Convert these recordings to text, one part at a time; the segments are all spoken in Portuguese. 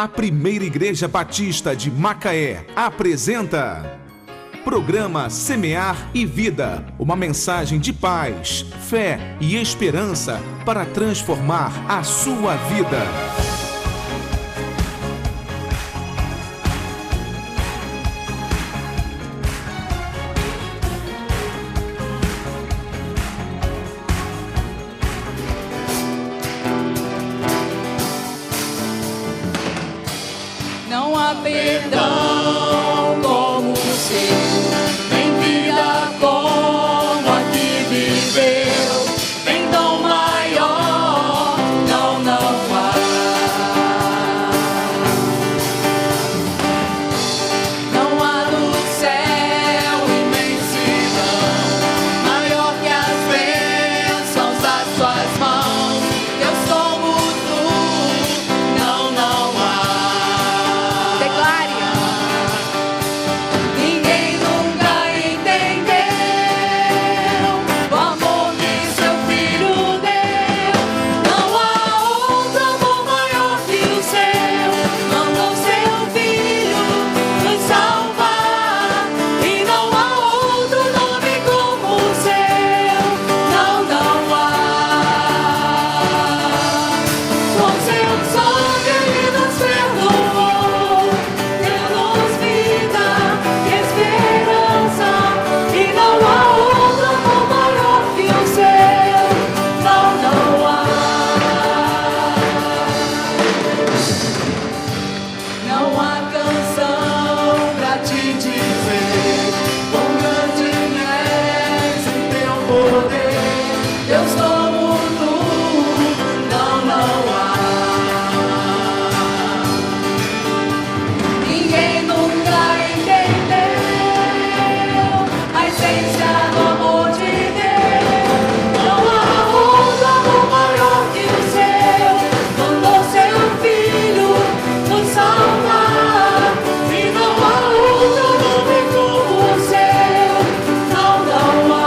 A primeira igreja batista de Macaé apresenta Programa Semear e Vida, uma mensagem de paz, fé e esperança para transformar a sua vida. Não há perdão como o seu, nem vida como a que viveu, nem dom maior, não há. Não há no céu imensidão, maior que as bênçãos das suas mãos. Deus como tu, não há. Ninguém nunca entendeu o amor que seu filho deu. Não há outro amor maior que o seu. Mandou seu filho nos salvar. E não há outro nome como o seu. Não há. Com seu sangue ele nos perdoou. Deu-nos vida e esperança, e não há outro amor maior que o seu. Não há. Não há canção pra te dizer quão grande és em teu poder. Deus como tu, não há. Ninguém nunca entendeu a essência do amor de Deus. Não há outro amor maior que o seu. Mandou seu filho nos salvar. E não há outro nome como o seu. Não há.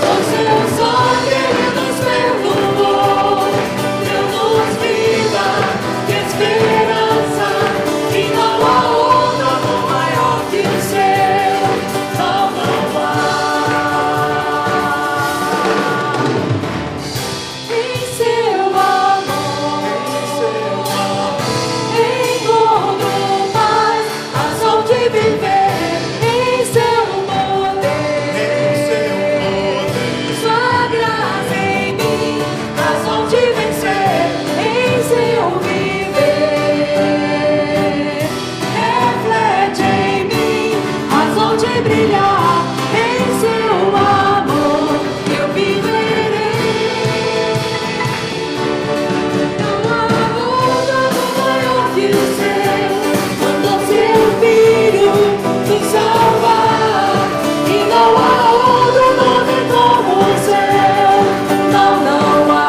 Com seu sangue ele nos perdoou. Deu-nos vida e esperança, e não há outro amor maior que o seu. Não há. Em seu amor, encontro paz, razão de viver. Em seu poder, sua graça em mim, razão de vencer. Em seu viver, reflete em mim, razão de brilhar. Em seu amor eu viverei. Não há outro amor maior que o seu. Mandou seu filho nos salvar. E não há outro nome como o seu. Não há.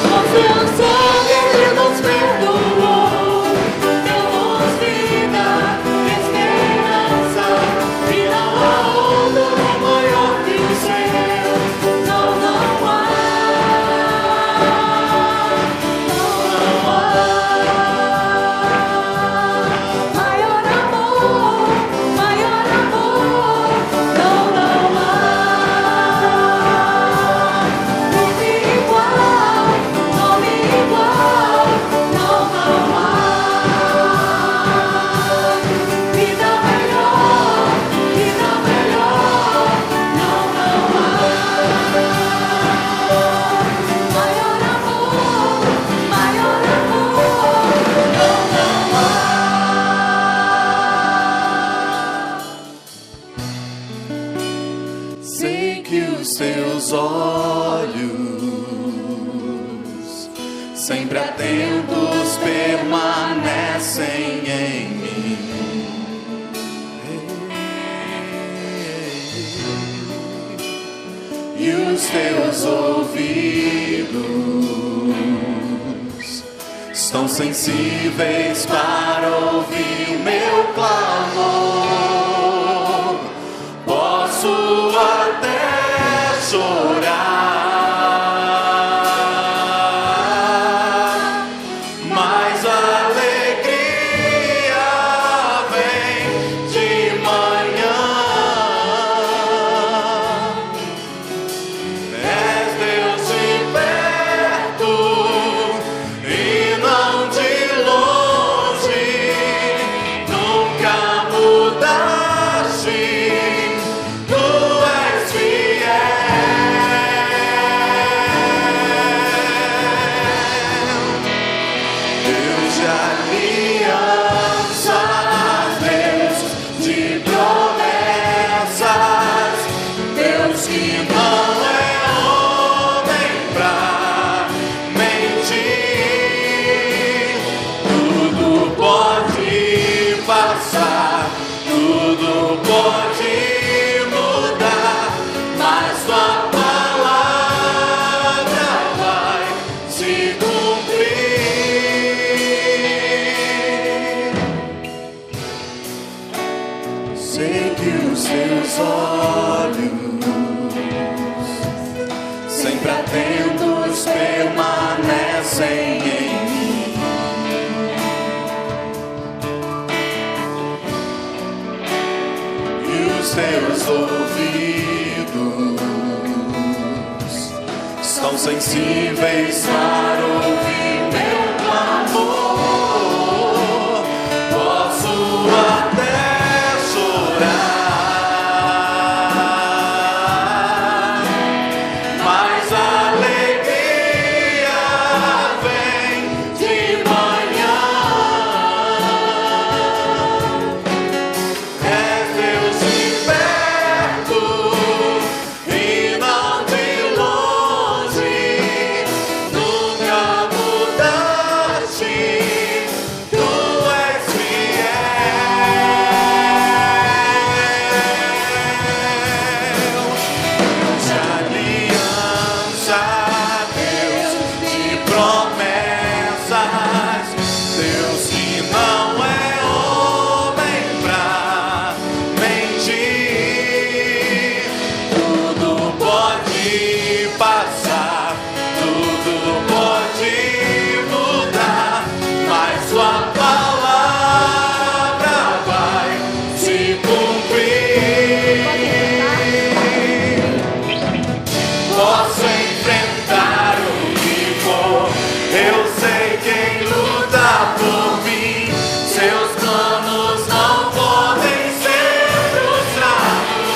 Com seu sangue ele nos perdoou. Deu-nos vida e esperança. E não há outro amor maior que o seu. Não há. Maior amor, não há. Nome igual, não há. Vida melhor, não há. Maior amor, não há. Sei que os teus olhos, sempre atentos, permanecem em mim. E os teus ouvidos estão sensíveis para ouvir meu clamor. Posso até chorar, meus olhos, sempre atentos, permanecem em mim. E os teus ouvidos estão sensíveis para ouvir meu clamor. Posso até chorar, mas a alegria vem de manhã. É Deus de perto e não de longe, nunca mudaste, tu és fiel. De aliança, Deus de promessas, Deus que não é homem pra mentir. Tudo pode passar, tudo pode mudar, mas sua palavra vai se cumprir. Posso enfrentar o que for, eu sei quem luta por mim. Seus planos não podem ser frustrados.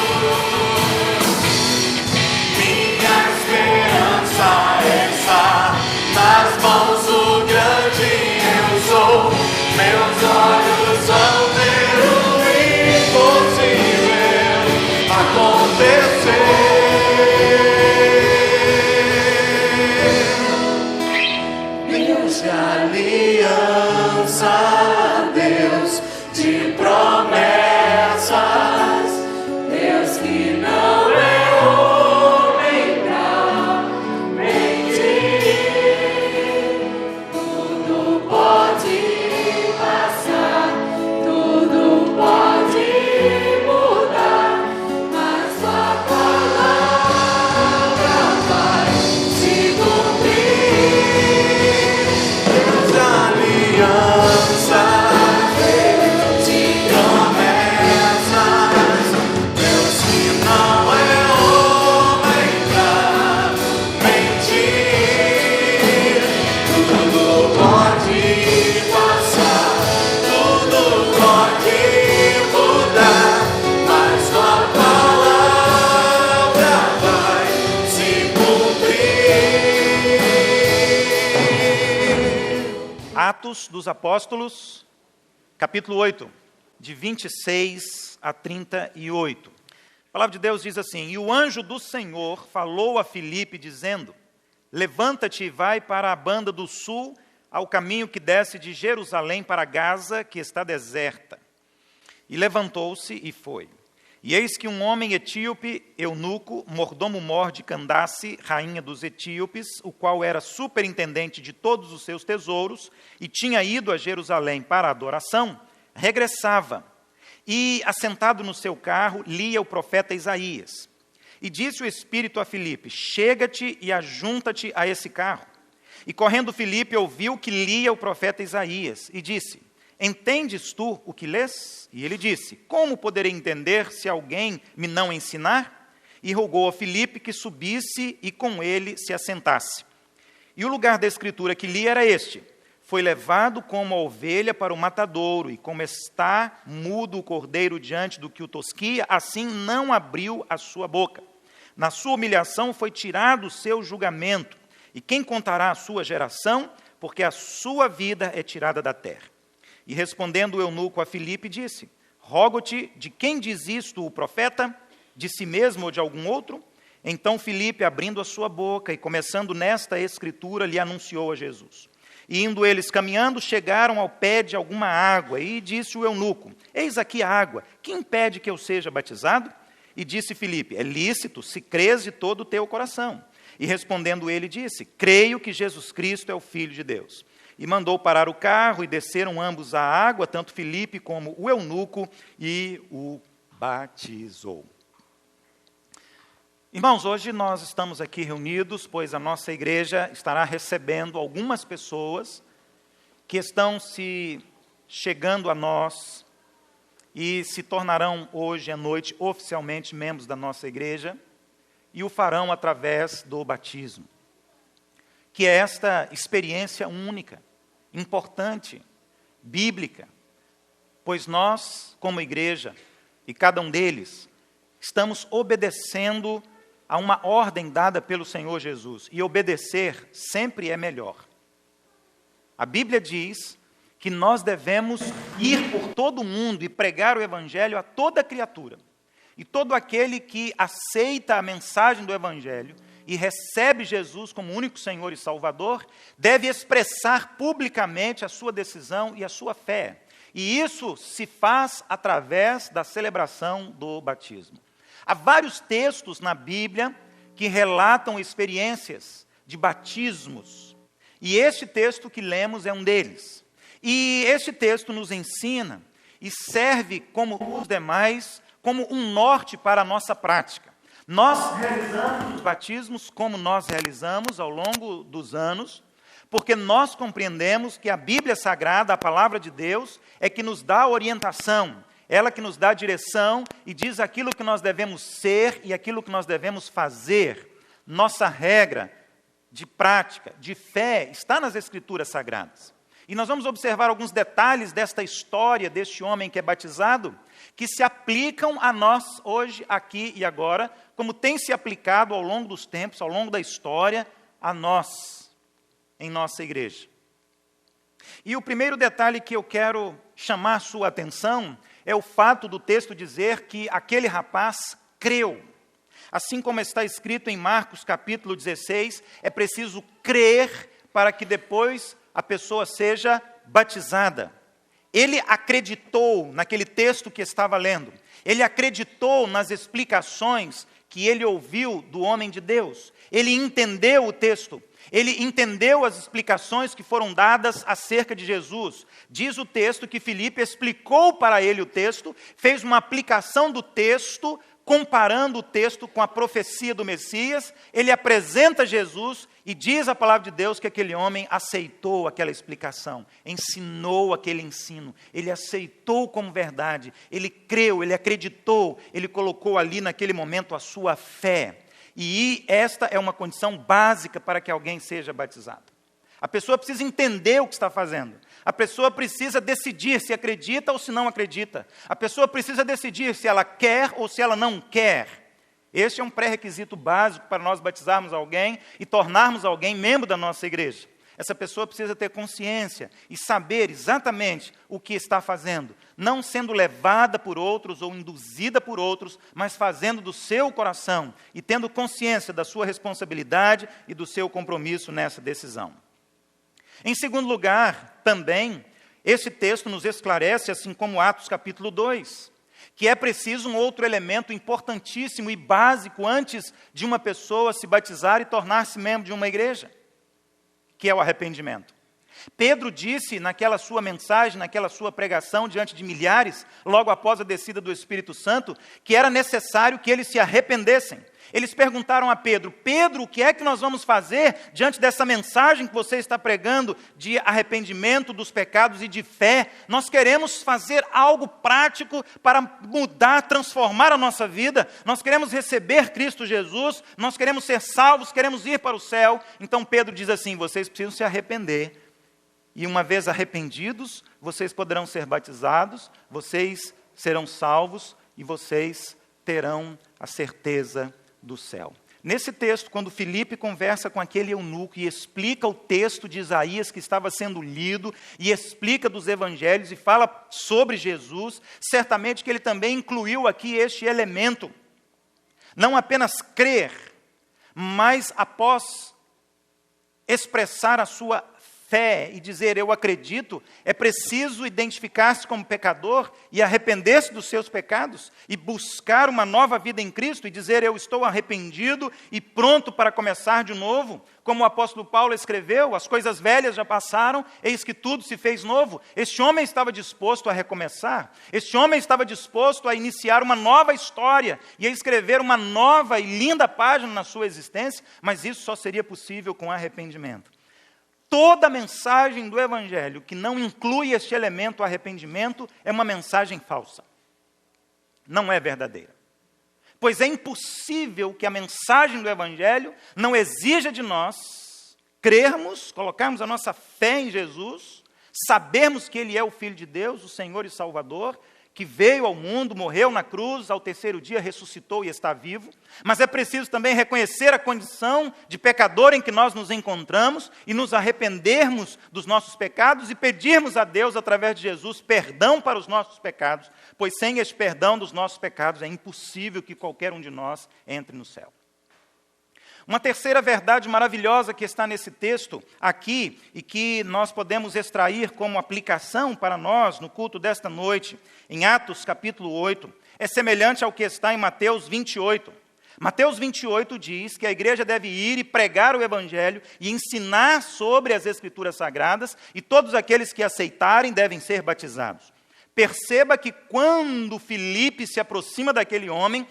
Minha esperança está nas mãos do grande eu sou. Meus olhos vão ver o impossível acontecer. Deus de aliança, Deus de promessas, Deus que não é homem pra mentir. Tudo pode passar, tudo pode mudar, mas sua palavra vai se cumprir. Deus de aliança, Deus de promessas, Deus que não é homem pra mentir. Tudo pode passar, tudo pode mudar, mas sua palavra vai se cumprir. Atos dos Apóstolos, capítulo 8, de 26 a 38. A palavra de Deus diz assim: E o anjo do Senhor falou a Filipe, dizendo: Levanta-te e vai para a banda do sul, ao caminho que desce de Jerusalém para Gaza, que está deserta. E levantou-se e foi. E eis que um homem etíope, eunuco, mordomo-mor de Candace, rainha dos etíopes, o qual era superintendente de todos os seus tesouros, e tinha ido a Jerusalém para a adoração, regressava, e, assentado no seu carro, lia o profeta Isaías. E disse o Espírito a Filipe: Chega-te e ajunta-te a esse carro. E correndo Filipe ouviu que lia o profeta Isaías, e disse: Entendes tu o que lês? E ele disse: Como poderei entender se alguém me não ensinar? E rogou a Filipe que subisse e com ele se assentasse. E o lugar da escritura que li era este: Foi levado como a ovelha para o matadouro, e como está mudo o cordeiro diante do que o tosquia, assim não abriu a sua boca. Na sua humilhação foi tirado o seu julgamento. E quem contará a sua geração? Porque a sua vida é tirada da terra. E respondendo o eunuco a Filipe, disse: Rogo-te, de quem diz isto o profeta? De si mesmo ou de algum outro? Então Filipe, abrindo a sua boca e começando nesta escritura, lhe anunciou a Jesus. E indo eles caminhando, chegaram ao pé de alguma água, e disse o eunuco: Eis aqui a água, que impede que eu seja batizado? E disse Filipe: É lícito, se crês de todo o teu coração. E respondendo ele, disse: Creio que Jesus Cristo é o Filho de Deus. E mandou parar o carro, e desceram ambos à água, tanto Filipe como o eunuco, e o batizou. Irmãos, hoje nós estamos aqui reunidos, pois a nossa igreja estará recebendo algumas pessoas que estão se chegando a nós e se tornarão hoje à noite oficialmente membros da nossa igreja e o farão através do batismo. Que é esta experiência única, importante, bíblica, pois nós, como igreja, e cada um deles, estamos obedecendo a uma ordem dada pelo Senhor Jesus. E obedecer sempre é melhor. A Bíblia diz que nós devemos ir por todo o mundo e pregar o Evangelho a toda criatura. E todo aquele que aceita a mensagem do Evangelho e recebe Jesus como único Senhor e Salvador, deve expressar publicamente a sua decisão e a sua fé. E isso se faz através da celebração do batismo. Há vários textos na Bíblia que relatam experiências de batismos. E este texto que lemos é um deles. E este texto nos ensina e serve, como os demais, como um norte para a nossa prática. Nós realizamos os batismos como nós realizamos ao longo dos anos, porque nós compreendemos que a Bíblia Sagrada, a Palavra de Deus, é que nos dá orientação, ela que nos dá direção e diz aquilo que nós devemos ser e aquilo que nós devemos fazer. Nossa regra de prática, de fé, está nas Escrituras Sagradas. E nós vamos observar alguns detalhes desta história, deste homem que é batizado, que se aplicam a nós hoje, aqui e agora, como tem se aplicado ao longo dos tempos, ao longo da história, a nós, em nossa igreja. E o primeiro detalhe que eu quero chamar a sua atenção é o fato do texto dizer que aquele rapaz creu. Assim como está escrito em Marcos capítulo 16, é preciso crer para que depois a pessoa seja batizada. Ele acreditou naquele texto que estava lendo. Ele acreditou nas explicações que ele ouviu do homem de Deus. Ele entendeu o texto. Ele entendeu as explicações que foram dadas acerca de Jesus. Diz o texto que Filipe explicou para ele o texto, fez uma aplicação do texto, comparando o texto com a profecia do Messias. Ele apresenta Jesus e diz a palavra de Deus que aquele homem aceitou aquela explicação, ensinou aquele ensino, ele aceitou como verdade, ele creu, ele acreditou, ele colocou ali naquele momento a sua fé. E esta é uma condição básica para que alguém seja batizado. A pessoa precisa entender o que está fazendo. A pessoa precisa decidir se acredita ou se não acredita. A pessoa precisa decidir se ela quer ou se ela não quer. Este é um pré-requisito básico para nós batizarmos alguém e tornarmos alguém membro da nossa igreja. Essa pessoa precisa ter consciência e saber exatamente o que está fazendo, não sendo levada por outros ou induzida por outros, mas fazendo do seu coração e tendo consciência da sua responsabilidade e do seu compromisso nessa decisão. Em segundo lugar, também, esse texto nos esclarece, assim como Atos capítulo 2, que é preciso um outro elemento importantíssimo e básico antes de uma pessoa se batizar e tornar-se membro de uma igreja, que é o arrependimento. Pedro disse naquela sua mensagem, naquela sua pregação diante de milhares, logo após a descida do Espírito Santo, que era necessário que eles se arrependessem. Eles perguntaram a Pedro: Pedro, o que é que nós vamos fazer diante dessa mensagem que você está pregando de arrependimento dos pecados e de fé? Nós queremos fazer algo prático para mudar, transformar a nossa vida. Nós queremos receber Cristo Jesus, nós queremos ser salvos, queremos ir para o céu. Então Pedro diz assim: vocês precisam se arrepender. E uma vez arrependidos, vocês poderão ser batizados, vocês serão salvos e vocês terão a certeza do céu. Nesse texto, quando Filipe conversa com aquele eunuco e explica o texto de Isaías que estava sendo lido, e explica dos evangelhos e fala sobre Jesus, certamente que ele também incluiu aqui este elemento. Não apenas crer, mas após expressar a sua fé e dizer eu acredito, é preciso identificar-se como pecador e arrepender-se dos seus pecados e buscar uma nova vida em Cristo e dizer eu estou arrependido e pronto para começar de novo. Como o apóstolo Paulo escreveu, as coisas velhas já passaram, eis que tudo se fez novo. Este homem estava disposto a recomeçar, este homem estava disposto a iniciar uma nova história e a escrever uma nova e linda página na sua existência, mas isso só seria possível com arrependimento. Toda mensagem do Evangelho que não inclui este elemento arrependimento é uma mensagem falsa. Não é verdadeira. Pois é impossível que a mensagem do Evangelho não exija de nós crermos, colocarmos a nossa fé em Jesus, sabermos que Ele é o Filho de Deus, o Senhor e Salvador, que veio ao mundo, morreu na cruz, ao terceiro dia ressuscitou e está vivo, mas é preciso também reconhecer a condição de pecador em que nós nos encontramos e nos arrependermos dos nossos pecados e pedirmos a Deus, através de Jesus, perdão para os nossos pecados, pois sem este perdão dos nossos pecados é impossível que qualquer um de nós entre no céu. Uma terceira verdade maravilhosa que está nesse texto aqui e que nós podemos extrair como aplicação para nós no culto desta noite, em Atos capítulo 8, é semelhante ao que está em Mateus 28. Mateus 28 diz que a igreja deve ir e pregar o Evangelho e ensinar sobre as Escrituras Sagradas e todos aqueles que aceitarem devem ser batizados. Perceba que quando Filipe se aproxima daquele homem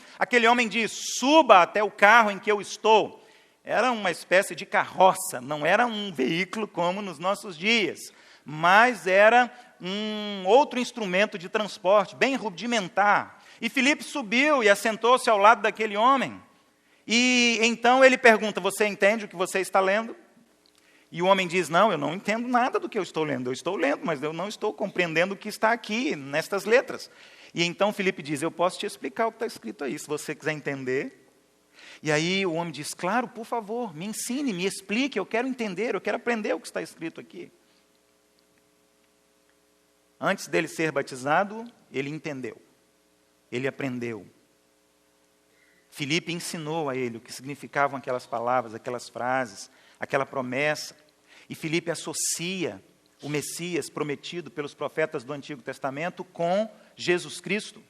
diz, suba até o carro em que eu estou. Era uma espécie de carroça, não era um veículo como nos nossos dias, mas era um outro instrumento de transporte, bem rudimentar. E Filipe subiu e assentou-se ao lado daquele homem. E então ele pergunta, você entende o que você está lendo? E o homem diz, não, eu não entendo nada do que eu estou lendo, mas eu não estou compreendendo o que está aqui, nestas letras. E então Filipe diz, eu posso te explicar o que está escrito aí, se você quiser entender. E aí o homem diz, claro, por favor, me ensine, me explique, eu quero entender, eu quero aprender o que está escrito aqui. Antes dele ser batizado, ele entendeu, ele aprendeu. Filipe ensinou a ele o que significavam aquelas palavras, aquelas frases, aquela promessa. E Filipe associa o Messias prometido pelos profetas do Antigo Testamento com Jesus Cristo.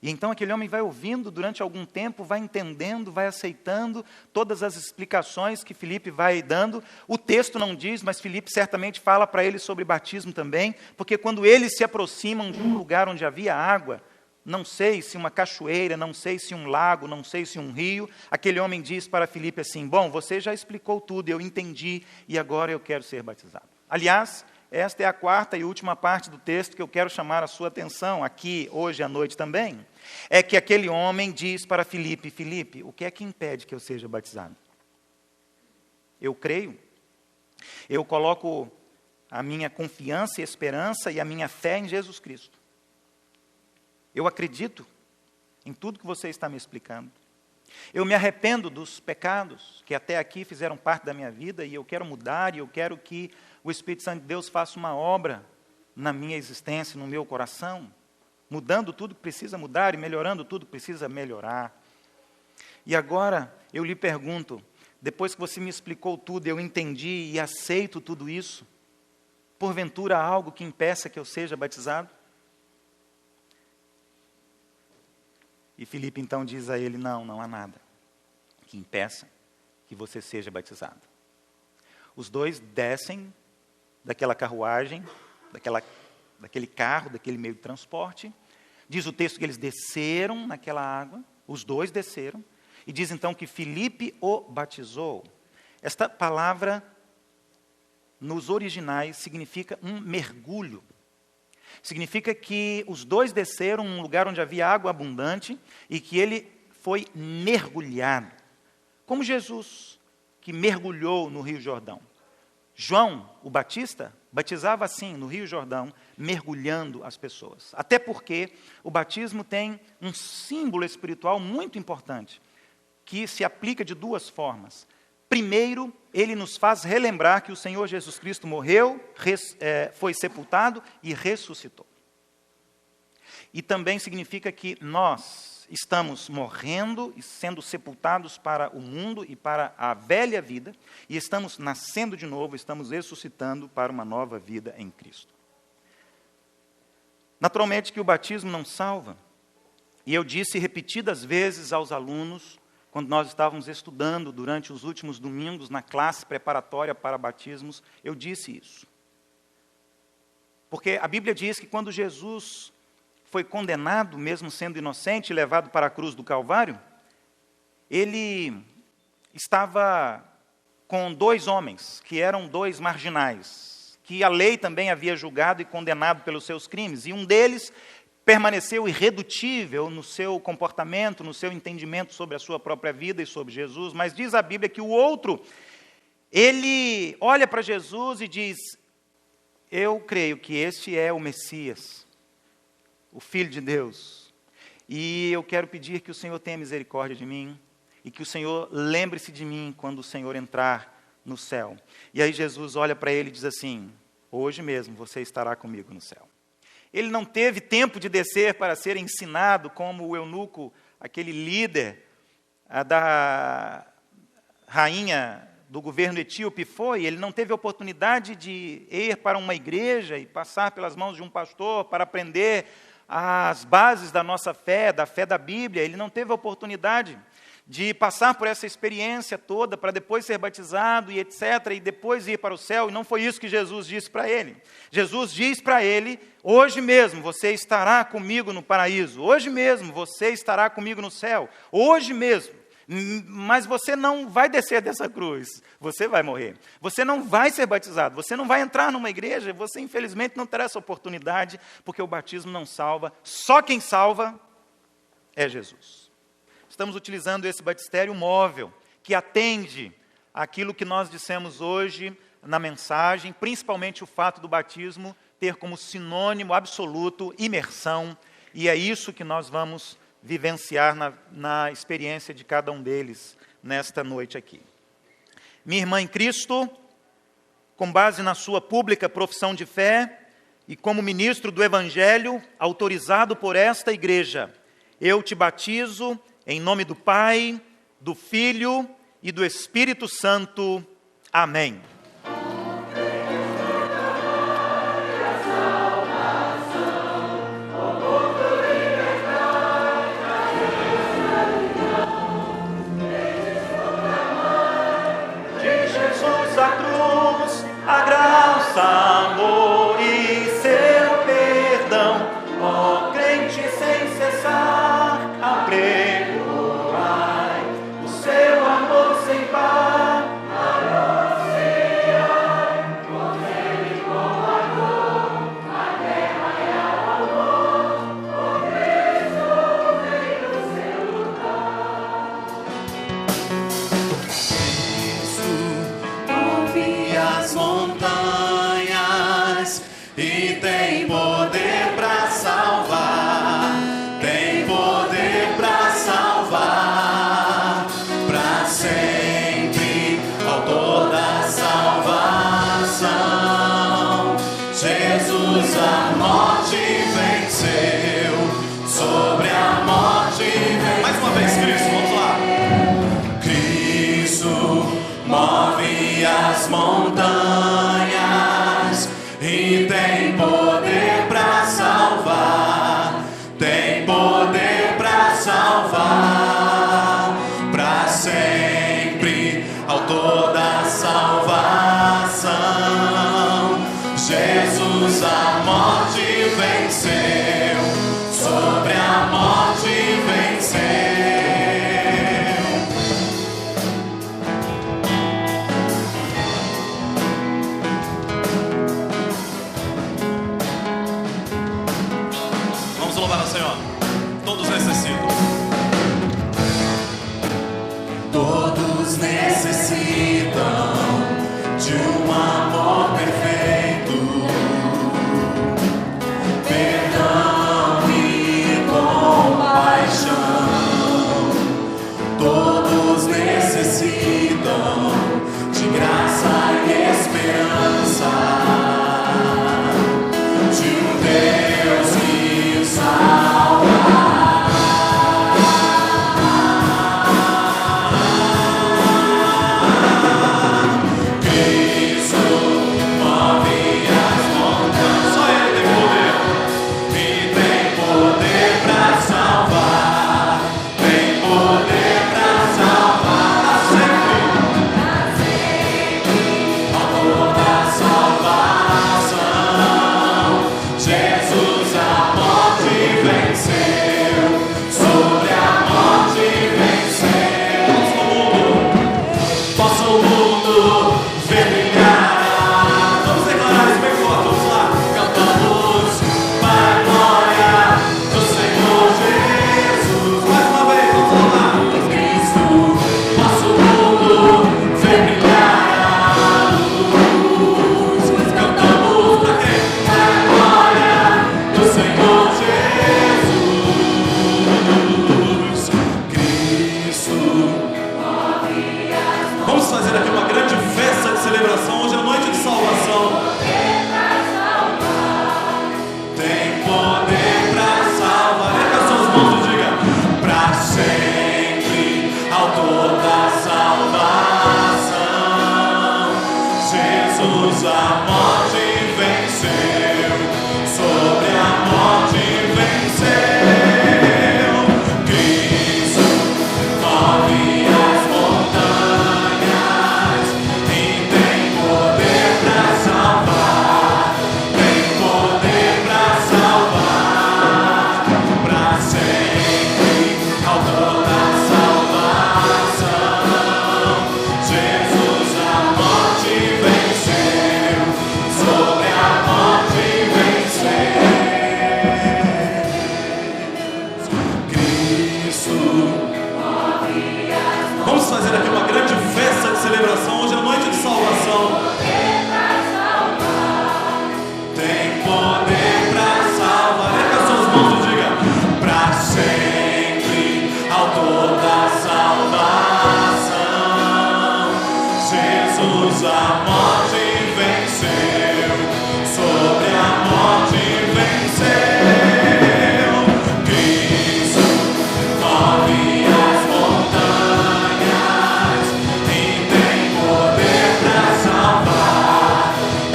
E então aquele homem vai ouvindo durante algum tempo, vai entendendo, vai aceitando todas as explicações que Filipe vai dando. O texto não diz, mas Filipe certamente fala para ele sobre batismo também, porque quando eles se aproximam de um lugar onde havia água, não sei se uma cachoeira, não sei se um lago, não sei se um rio, aquele homem diz para Filipe assim, bom, você já explicou tudo, eu entendi, e agora eu quero ser batizado. Aliás, esta é a quarta e última parte do texto que eu quero chamar a sua atenção, aqui, hoje à noite também, é que aquele homem diz para Filipe, Filipe, o que é que impede que eu seja batizado? Eu creio, eu coloco a minha confiança e esperança e a minha fé em Jesus Cristo. Eu acredito em tudo que você está me explicando. Eu me arrependo dos pecados que até aqui fizeram parte da minha vida e eu quero mudar e eu quero que o Espírito Santo de Deus faça uma obra na minha existência, no meu coração, mudando tudo que precisa mudar e melhorando tudo que precisa melhorar. E agora eu lhe pergunto, depois que você me explicou tudo, eu entendi e aceito tudo isso, porventura há algo que impeça que eu seja batizado? E Filipe então diz a ele, não há nada que impeça que você seja batizado. Os dois descem daquela carruagem, daquele carro, daquele meio de transporte. Diz o texto que eles desceram naquela água, os dois desceram, e diz então que Filipe o batizou. Esta palavra, nos originais, significa um mergulho. Significa que os dois desceram num lugar onde havia água abundante e que ele foi mergulhado. Como Jesus, que mergulhou no Rio Jordão. João, o Batista, batizava assim, no Rio Jordão, mergulhando as pessoas. Até porque o batismo tem um símbolo espiritual muito importante, que se aplica de duas formas. Primeiro, ele nos faz relembrar que o Senhor Jesus Cristo morreu, foi sepultado e ressuscitou. E também significa que nós, estamos morrendo e sendo sepultados para o mundo e para a velha vida, e estamos nascendo de novo, estamos ressuscitando para uma nova vida em Cristo. Naturalmente que o batismo não salva, e eu disse repetidas vezes aos alunos, quando nós estávamos estudando durante os últimos domingos na classe preparatória para batismos, eu disse isso. Porque a Bíblia diz que quando Jesus foi condenado, mesmo sendo inocente, e levado para a cruz do Calvário, ele estava com 2 homens, que eram 2 marginais, que a lei também havia julgado e condenado pelos seus crimes, e um deles permaneceu irredutível no seu comportamento, no seu entendimento sobre a sua própria vida e sobre Jesus, mas diz a Bíblia que o outro, ele olha para Jesus e diz: eu creio que este é o Messias, o Filho de Deus, e eu quero pedir que o Senhor tenha misericórdia de mim, e que o Senhor lembre-se de mim quando o Senhor entrar no céu. E aí Jesus olha para ele e diz assim: hoje mesmo você estará comigo no céu. Ele não teve tempo de descer para ser ensinado como o eunuco, aquele líder da rainha do governo etíope foi. Ele não teve oportunidade de ir para uma igreja e passar pelas mãos de um pastor para aprender as bases da nossa fé, da fé da Bíblia. Ele não teve oportunidade de passar por essa experiência toda para depois ser batizado e etc., e depois ir para o céu, e não foi isso que Jesus disse para ele. Jesus diz para ele: hoje mesmo você estará comigo no paraíso, hoje mesmo você estará comigo no céu, hoje mesmo, mas você não vai descer dessa cruz, você vai morrer, você não vai ser batizado, você não vai entrar numa igreja, você infelizmente não terá essa oportunidade, porque o batismo não salva, só quem salva é Jesus. Estamos utilizando esse batistério móvel, que atende àquilo que nós dissemos hoje na mensagem, principalmente o fato do batismo ter como sinônimo absoluto imersão, e é isso que nós vamos vivenciar na experiência de cada um deles nesta noite aqui. Minha irmã em Cristo, com base na sua pública profissão de fé e como ministro do Evangelho, autorizado por esta igreja, eu te batizo em nome do Pai, do Filho e do Espírito Santo. Amém. De Jesus a cruz, a graça, amor e seu perdão, ó crente sem cessar, apregoai o seu amor sem par, anunciai com ele e com amor, a terra e ao amor, o Cristo vem do seu lugar. Move as montanhas e tem poder para salvar, tem poder para salvar, para sempre, autor da salvação. Jesus a morte venceu, sobre a morte venceu. Mais uma vez, Cristo, vamos lá. Cristo move as montanhas e tem poder para salvar, tem poder para salvar, para sempre, autor da salvação. Jesus a morte venceu, sobre a morte venceu. Vamos louvar ao Senhor. Todos necessitam. Todos necessitam de um amor perfeito, perdão fazer aqui uma grande festa de celebração. Hoje é noite de salvação. Tem poder para salvar. Erga suas mãos e diga: para sempre, autor da salvação. Jesus a morte venceu, sobre a morte venceu. Cristo move as montanhas e tem poder para salvar. Tem poder para salvar, para sempre, autor da salvação. Jesus a morte venceu, sobre a morte venceu. Cristo. Vamos fazer aqui uma grande festa de celebração. Hoje é noite de salvação. Tem poder para salvar. Erga suas mãos e diga: para sempre, autor da salvação. Jesus a morte venceu, sobre a morte venceu. Cristo move as montanhas e tem poder para salvar.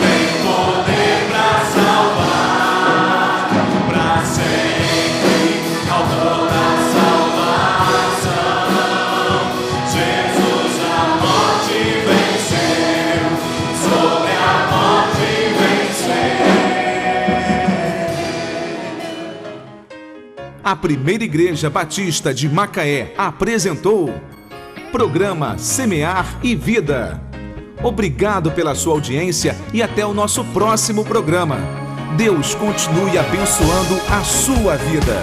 Tem poder para salvar, para sempre, autor da salvação. Jesus a morte venceu, sobre a morte venceu. A Primeira Igreja Batista de Macaé apresentou Programa Semear e Vida. Obrigado pela sua audiência e até o nosso próximo programa. Deus continue abençoando a sua vida.